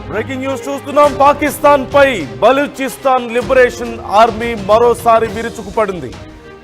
Breaking news చూస్తున్నాం. పాకిస్తాన్ పై Balochistan liberation army మరోసారి విరుచుకుపడింది.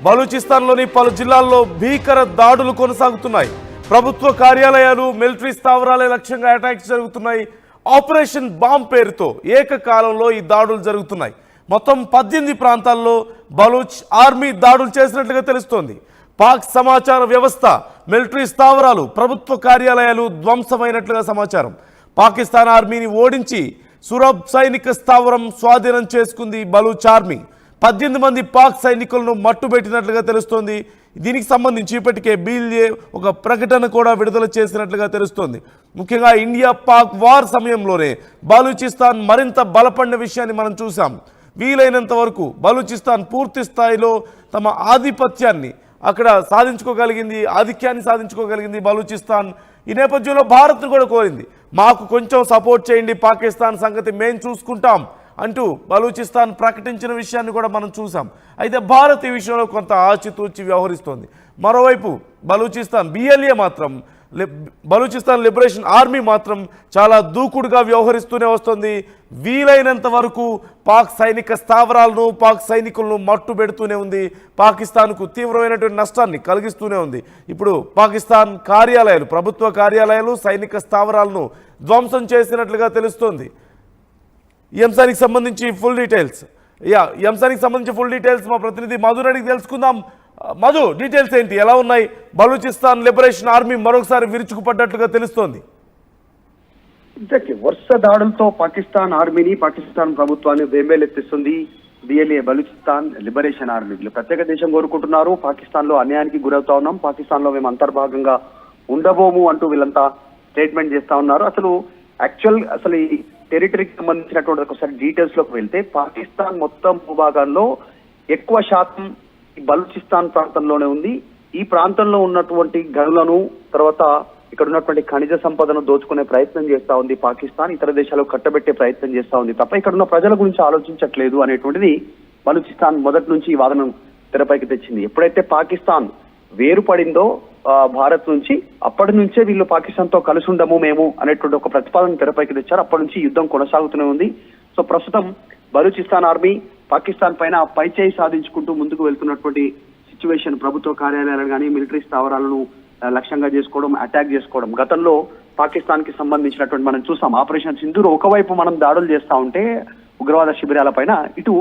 బలూచిస్తాన్ లోని పలు జిల్లాల్లో భీకర దాడులు కొనసాగుతున్నాయి. ప్రభుత్వ కార్యాలయాలు, మిలిటరీ స్థావరాలే లక్ష్యంగా అటాక్స్ జరుగుతున్నాయి. ఆపరేషన్ బాంబ్ పేరుతో ఏకకాలంలో ఈ దాడులు జరుగుతున్నాయి. మొత్తం 18 ప్రాంతాల్లో బలూచ్ ఆర్మీ దాడులు చేసినట్లుగా తెలుస్తోంది. పాక్ సమాచార వ్యవస్థ, మిలిటరీ స్థావరాలు, ప్రభుత్వ కార్యాలయాలు ధ్వంసమైనట్లుగా సమాచారం. పాకిస్తాన్ ఆర్మీని ఓడించి సురబ్ సైనిక స్థావరం స్వాధీనం చేసుకుంది బలూచ్ ఆర్మీ. 18 మంది పాక్ సైనికులను మట్టుబెట్టినట్లుగా తెలుస్తోంది. దీనికి సంబంధించి ఇప్పటికే బీఎల్ఏ ఒక ప్రకటన కూడా విడుదల చేసినట్లుగా తెలుస్తోంది. ముఖ్యంగా ఇండియా పాక్ వార్ సమయంలోనే బలూచిస్తాన్ మరింత బలపడిన విషయాన్ని మనం చూసాం. వీలైనంత వరకు బలూచిస్తాన్ పూర్తి స్థాయిలో తమ ఆధిపత్యాన్ని అక్కడ సాధించుకోగలిగింది, ఆధిక్యాన్ని సాధించుకోగలిగింది బలూచిస్తాన్. ఈ నేపథ్యంలో భారత్ను కూడా కోరింది, మాకు కొంచెం సపోర్ట్ చేయండి, పాకిస్తాన్ సంగతి మేము చూసుకుంటాం అంటూ బలూచిస్తాన్ ప్రకటించిన విషయాన్ని కూడా మనం చూసాం. అయితే భారత్ ఈ విషయంలో కొంత ఆచితూచి వ్యవహరిస్తోంది. మరోవైపు బలూచిస్తాన్ బీఎల్ఏ మాత్రం, బలూచిస్తాన్ లిబరేషన్ ఆర్మీ మాత్రం చాలా దూకుడుగా వ్యవహరిస్తూనే వస్తుంది. వీలైనంత వరకు పాక్ సైనిక స్థావరాలను, పాక్ సైనికులను మట్టుబెడుతూనే ఉంది. పాకిస్తాన్కు తీవ్రమైనటువంటి నష్టాన్ని కలిగిస్తూనే ఉంది. ఇప్పుడు పాకిస్తాన్ కార్యాలయాలు, ప్రభుత్వ కార్యాలయాలు, సైనిక స్థావరాలను ధ్వంసం చేసినట్లుగా తెలుస్తోంది. ఈ అంశానికి సంబంధించి ఫుల్ డీటెయిల్స్ మా ప్రతినిధి మధుని అడిగి తెలుసుకుందాం. మధు, డీటెయిల్స్ ఏంటి, ఎలా ఉన్నాయి? బలూచిస్తాన్ లిబరేషన్ ఆర్మీ మరొకసారి విరుచుకుపడ్డట్లుగా తెలుస్తోంది. వరుస దాడులతో పాకిస్తాన్ ఆర్మీని, పాకిస్తాన్ ప్రభుత్వాన్ని బేంబేలెత్తిస్తుంది బీఎల్ఏ బలూచిస్తాన్ లిబరేషన్ ఆర్మీ. వీళ్ళు ప్రత్యేక దేశం కోరుకుంటున్నారు. పాకిస్తాన్ లో అన్యాయానికి గురవుతా ఉన్నాం, పాకిస్తాన్ లో మేము అంతర్భాగంగా ఉండబోము అంటూ వీళ్ళంతా స్టేట్మెంట్ చేస్తా ఉన్నారు. అసలు ఈ టెరిటరీకి సంబంధించినటువంటి ఒకసారి డీటెయిల్స్ లోకి వెళ్తే, పాకిస్తాన్ మొత్తం భూభాగంలో ఎక్కువ శాతం బలూచిస్తాన్ ప్రాంతంలోనే ఉంది. ఈ ప్రాంతంలో ఉన్నటువంటి గనులను, తర్వాత ఇక్కడ ఉన్నటువంటి ఖనిజ సంపదను దోచుకునే ప్రయత్నం చేస్తా ఉంది పాకిస్తాన్. ఇతర దేశాలకు కట్టబెట్టే ప్రయత్నం చేస్తా ఉంది తప్ప ఇక్కడ ఉన్న ప్రజల గురించి ఆలోచించట్లేదు అనేటువంటిది బలూచిస్తాన్ మొదటి నుంచి ఈ వాదనను తెరపైకి తెచ్చింది. ఎప్పుడైతే పాకిస్తాన్ వేరుపడిందో భారత్ నుంచి, అప్పటి నుంచే వీళ్ళు పాకిస్తాన్ తో కలిసి ఉండము మేము అనేటువంటి ఒక ప్రతిపాదన తెరపైకి తెచ్చారు. అప్పటి నుంచి యుద్ధం కొనసాగుతూనే ఉంది. సో ప్రస్తుతం బలూచిస్తాన్ ఆర్మీ పాకిస్తాన్ పైన పైచేయి సాధించుకుంటూ ముందుకు వెళ్తున్నటువంటి సిచ్యువేషన్. ప్రభుత్వ కార్యాలయాలను కానీ, మిలిటరీ స్థావరాలను లక్ష్యంగా చేసుకోవడం, అటాక్ చేసుకోవడం. గతంలో పాకిస్తాన్ కి సంబంధించినటువంటి మనం చూసాం ఆపరేషన్ సింధూర్. ఒకవైపు మనం దాడులు చేస్తా ఉంటే ఉగ్రవాద శిబిరాల పైన, ఇటు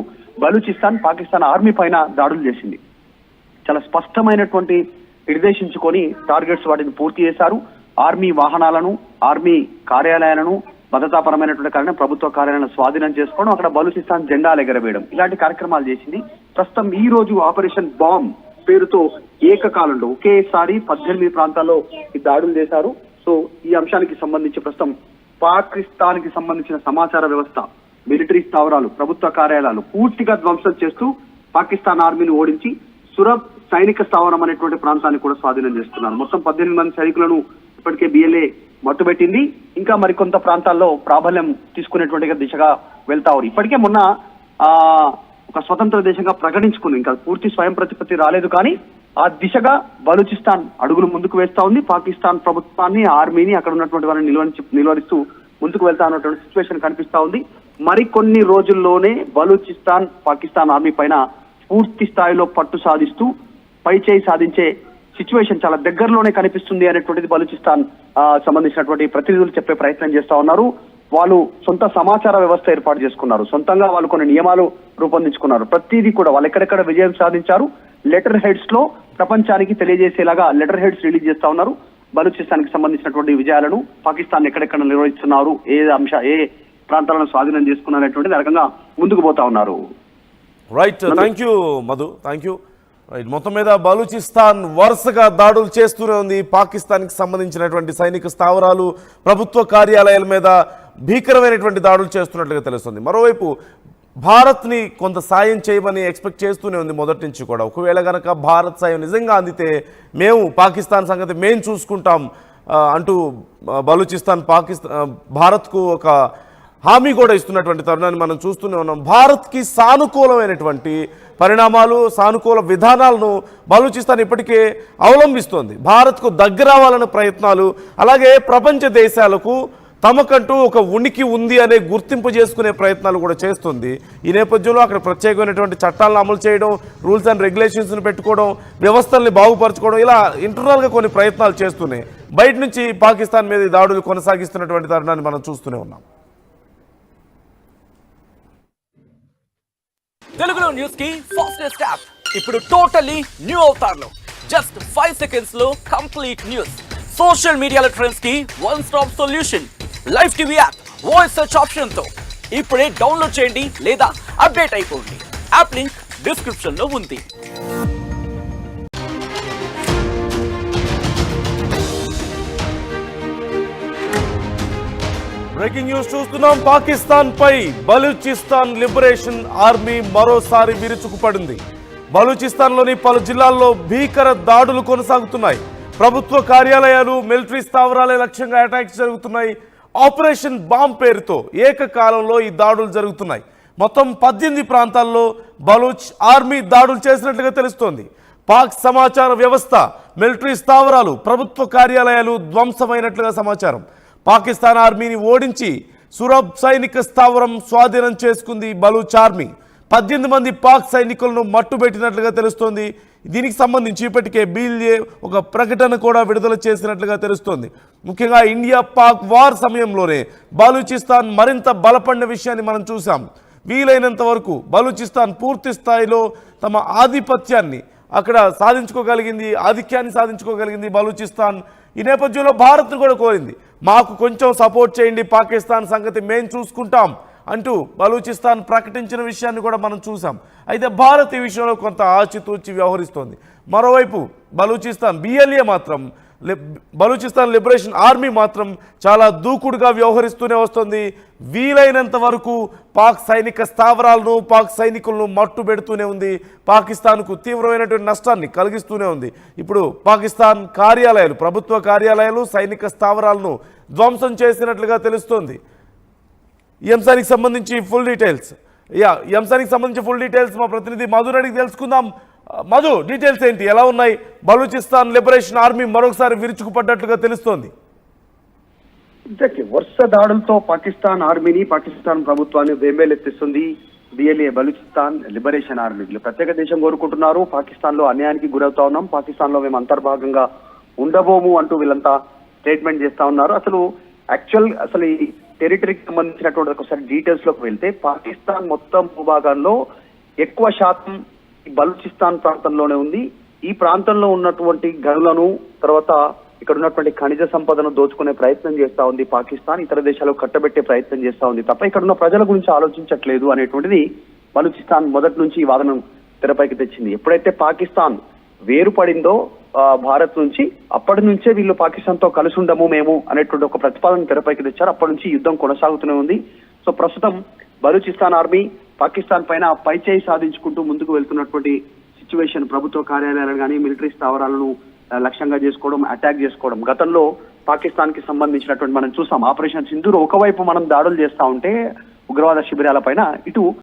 బలూచిస్తాన్ పాకిస్తాన్ ఆర్మీ పైన దాడులు చేసింది. చాలా స్పష్టమైనటువంటి నిర్దేశించుకొని టార్గెట్స్ వాటిని పూర్తి చేశారు. ఆర్మీ వాహనాలను, ఆర్మీ కార్యాలయాలను, భద్రతాపరమైనటువంటి కారణం ప్రభుత్వ కార్యాలయాలను స్వాధీనం చేసుకోవడం, అక్కడ బలూచిస్తాన్ జెండాలు ఎగరవేయడం, ఇలాంటి కార్యక్రమాలు చేసింది. ప్రస్తుతం ఈ రోజు ఆపరేషన్ బాంబ్ పేరుతో ఏకకాలంలో ఒకేసారి 18 ప్రాంతాల్లో ఈ దాడులు చేశారు. సో ఈ అంశానికి సంబంధించి ప్రస్తుతం పాకిస్తాన్ కి సంబంధించిన సమాచార వ్యవస్థ, మిలిటరీ స్థావరాలు, ప్రభుత్వ కార్యాలయాలు పూర్తిగా ధ్వంసం చేస్తూ పాకిస్తాన్ ఆర్మీని ఓడించి సురబ్ సైనిక స్థావరం అనేటువంటి ప్రాంతాన్ని కూడా స్వాధీనం చేస్తున్నారు. మొత్తం 18 మంది సైనికులను ఇప్పటికే బీఎల్ఏ మట్టుబెట్టింది. ఇంకా మరికొంత ప్రాంతాల్లో ప్రాబల్యం తీసుకునేటువంటి దిశగా వెళ్తారు. ఇప్పటికే మొన్న ఒక స్వతంత్ర దేశంగా ప్రకటించుకుంది. ఇంకా పూర్తి స్వయం ప్రతిపత్తి రాలేదు, కానీ ఆ దిశగా బలూచిస్తాన్ అడుగులు ముందుకు వేస్తా ఉంది. పాకిస్తాన్ ప్రభుత్వాన్ని, ఆర్మీని, అక్కడ ఉన్నటువంటి వారిని నిలువరిస్తూ ముందుకు వెళ్తా ఉన్నటువంటి సిచ్యువేషన్ కనిపిస్తా ఉంది. మరికొన్ని రోజుల్లోనే బలూచిస్తాన్ పాకిస్తాన్ ఆర్మీ పైన పూర్తి స్థాయిలో పట్టు సాధిస్తూ పైచేయి సాధించే సిచ్యువేషన్ చాలా దగ్గరలోనే కనిపిస్తుంది అనేటువంటిది బలూచిస్తాన్ సంబంధించినటువంటి ప్రతినిధులు చెప్పే ప్రయత్నం చేస్తా ఉన్నారు. వాళ్ళు సొంత సమాచార వ్యవస్థ ఏర్పాటు చేసుకున్నారు, సొంతంగా వాళ్ళు కొన్ని నియమాలు రూపొందించుకున్నారు. ప్రతిదీ కూడా వాళ్ళు ఎక్కడెక్కడ విజయం సాధించారు, లెటర్ హెడ్స్ లో ప్రపంచానికి తెలియజేసేలాగా లెటర్ హెడ్స్ రిలీజ్ చేస్తా ఉన్నారు. బలూచిస్తాన్ కి సంబంధించినటువంటి విజయాలను, పాకిస్తాన్ ఎక్కడెక్కడ నిర్వహిస్తున్నారు, ఏ ప్రాంతాలను స్వాధీనం చేసుకున్నారు అనేటువంటిది రకంగా ముందుకు పోతా ఉన్నారు. Right, thank you Madhu, thank you. Right, మొత్తం మీద బలూచిస్తాన్ వరుసగా దాడులు చేస్తూనే ఉంది. పాకిస్తాన్కి సంబంధించినటువంటి సైనిక స్థావరాలు, ప్రభుత్వ కార్యాలయాల మీద భీకరమైనటువంటి దాడులు చేస్తున్నట్లుగా తెలుస్తుంది. మరోవైపు భారత్ని కొంత సాయం చేయమని ఎక్స్పెక్ట్ చేస్తూనే ఉంది మొదటి నుంచి కూడా. ఒకవేళ కనుక భారత్ సాయం నిజంగా అందితే మేము పాకిస్తాన్ సంగతి మేము చూసుకుంటాం అంటూ బలూచిస్తాన్ భారత్కు ఒక హామీ కూడా ఇస్తున్నటువంటి తరుణాన్ని మనం చూస్తూనే ఉన్నాం. భారత్కి సానుకూలమైనటువంటి పరిణామాలు, సానుకూల విధానాలను బలూచిస్తాన్ ఇప్పటికే అవలంబిస్తోంది. భారత్కు దగ్గర అవ్వాలనే ప్రయత్నాలు, అలాగే ప్రపంచ దేశాలకు తమకంటూ ఒక ఉనికి ఉంది అనే గుర్తింపు చేసుకునే ప్రయత్నాలు కూడా చేస్తుంది. ఈ నేపథ్యంలో అక్కడ ప్రత్యేకమైనటువంటి చట్టాలను అమలు చేయడం, రూల్స్ అండ్ రెగ్యులేషన్స్ని పెట్టుకోవడం, వ్యవస్థల్ని బాగుపరచుకోవడం, ఇలా ఇంటర్నల్గా కొన్ని ప్రయత్నాలు చేస్తున్నాయి. బయట నుంచి పాకిస్తాన్ మీద ఈ దాడులు కొనసాగిస్తున్నటువంటి తరుణాన్ని మనం చూస్తూనే ఉన్నాం. తెలుగులో న్యూస్ కి ఫాస్టెస్ట్ యాప్ ఇప్పుడు టోటల్లీ న్యూ అవతార్లో జస్ట్ 5 సెకండ్స్ లో కంప్లీట్ న్యూస్. సోషల్ మీడియాలో ట్రెండ్స్ కి one stop solution. Live TV app voice search option తో ఇప్పుడే డౌన్లోడ్ చేయండి లేదా అప్డేట్ అయిపోండి. యాప్ లింక్ డిస్క్రిప్షన్ లో ఉంది. బ్రేకింగ్ న్యూస్ చూస్తున్నాం. పాకిస్తాన్ పై బలూచిస్తాన్ లిబరేషన్ ఆర్మీ మరోసారి విరుచుకుపడింది. బలూచిస్తాన్లోని పలు జిల్లాల్లో భీకర దాడులు కొనసాగుతున్నాయి. ప్రభుత్వ కార్యాలయాలు, మిలిటరీ స్థావరాలే లక్ష్యంగా అటాక్స్ జరుగుతున్నాయి. ఆపరేషన్ బాంబ్ పేరుతో ఏకకాలంలో ఈ దాడులు జరుగుతున్నాయి. మొత్తం 18 ప్రాంతాల్లో బలూచ్ ఆర్మీ దాడులు చేసినట్లుగా తెలుస్తోంది. పాక్ సమాచార వ్యవస్థ, మిలిటరీ స్థావరాలు, ప్రభుత్వ కార్యాలయాలు ధ్వంసమైనట్లుగా సమాచారం. పాకిస్తాన్ ఆర్మీని ఓడించి సురబ్ సైనిక స్థావరం స్వాధీనం చేసుకుంది బలూచ్ ఆర్మీ. 18 మంది పాక్ సైనికులను మట్టుబెట్టినట్లుగా తెలుస్తోంది. దీనికి సంబంధించి ఇప్పటికే బీఎల్ఏ ఒక ప్రకటన కూడా విడుదల చేసినట్లుగా తెలుస్తోంది. ముఖ్యంగా ఇండియా పాక్ వార్ సమయంలోనే బలూచిస్తాన్ మరింత బలపడిన విషయాన్ని మనం చూసాం. వీలైనంత వరకు బలూచిస్తాన్ పూర్తి స్థాయిలో తమ ఆధిపత్యాన్ని అక్కడ సాధించుకోగలిగింది, ఆధిక్యాన్ని సాధించుకోగలిగింది బలూచిస్తాన్. ఈ నేపథ్యంలో భారత్ను కూడా కోరింది, మాకు కొంచెం సపోర్ట్ చేయండి, పాకిస్తాన్ సంగతి మేం చూసుకుంటాం అంటూ బలూచిస్తాన్ ప్రకటించిన విషయాన్ని కూడా మనం చూసాం. అయితే భారత్ ఈ విషయంలో కొంత ఆచితూచి వ్యవహరిస్తోంది. మరోవైపు బలూచిస్తాన్ బీఎల్ఏ మాత్రం, బలూచిస్తాన్ లిబరేషన్ ఆర్మీ మాత్రం చాలా దూకుడుగా వ్యవహరిస్తూనే వస్తుంది. వీలైనంత వరకు పాక్ సైనిక స్థావరాలను, పాక్ సైనికులను మట్టుబెడుతూనే ఉంది. పాకిస్తాన్కు తీవ్రమైనటువంటి నష్టాన్ని కలిగిస్తూనే ఉంది. ఇప్పుడు పాకిస్తాన్ కార్యాలయాలు, ప్రభుత్వ కార్యాలయాలు, సైనిక స్థావరాలను ధ్వంసం చేసినట్లుగా తెలుస్తోంది. ఈ అంశానికి సంబంధించి ఫుల్ డీటెయిల్స్ మా ప్రతినిధి మధుని అడిగి తెలుసుకుందాం. మధు, డీటెయిల్స్ ఏంటి, ఎలా ఉన్నాయి? బలూచిస్తాన్ లిబరేషన్ ఆర్మీ మరొకసారి విరుచుకుపడ్డట్లుగా తెలుస్తోంది. వరుస దాడులతో పాకిస్తాన్ ఆర్మీని, పాకిస్తాన్ ప్రభుత్వాన్ని బేంబేలెత్తిస్తుంది బీఎల్ఏ బలూచిస్తాన్ లిబరేషన్ ఆర్మీ. వీళ్ళు ప్రత్యేక దేశం కోరుకుంటున్నారు. పాకిస్తాన్ లో అన్యాయానికి గురవుతా ఉన్నాం, పాకిస్తాన్ లో మేము అంతర్భాగంగా ఉండబోము అంటూ వీళ్ళంతా స్టేట్మెంట్ చేస్తా ఉన్నారు. అసలు ఈ టెరిటరీకి సంబంధించినటువంటి ఒకసారి డీటెయిల్స్ లోకి వెళ్తే, పాకిస్తాన్ మొత్తం భూభాగంలో ఎక్కువ శాతం బలూచిస్తాన్ ప్రాంతంలోనే ఉంది. ఈ ప్రాంతంలో ఉన్నటువంటి గనులను, తర్వాత ఇక్కడ ఉన్నటువంటి ఖనిజ సంపదను దోచుకునే ప్రయత్నం చేస్తా ఉంది పాకిస్తాన్. ఇతర దేశాలకు కట్టబెట్టే ప్రయత్నం చేస్తా ఉంది తప్ప ఇక్కడ ఉన్న ప్రజల గురించి ఆలోచించట్లేదు అనేటువంటిది బలూచిస్తాన్ మొదటి నుంచి ఈ వాదనను తెరపైకి తెచ్చింది. ఎప్పుడైతే పాకిస్తాన్ వేరుపడిందో భారత్ నుంచి, అప్పటి నుంచే వీళ్ళు పాకిస్తాన్ తో కలిసి ఉండము మేము అనేటువంటి ఒక ప్రతిపాదన తెరపైకి తెచ్చారు. అప్పటి నుంచి యుద్ధం కొనసాగుతూనే ఉంది. సో ప్రస్తుతం బలూచిస్తాన్ ఆర్మీ పాకిస్తాన్ పైన పైచేయి సాధించుకుంటూ ముందుకు వెళ్తున్నటువంటి సిచ్యువేషన్. ప్రభుత్వ కార్యాలయాలను కానీ, మిలిటరీ స్థావరాలను లక్ష్యంగా చేసుకోవడం, అటాక్ చేసుకోవడం. గతంలో పాకిస్తాన్ కి సంబంధించినటువంటి మనం చూసాం ఆపరేషన్ సింధూర్. ఒకవైపు మనం దాడులు చేస్తా ఉంటే ఉగ్రవాద శిబిరాల పైన, ఇటు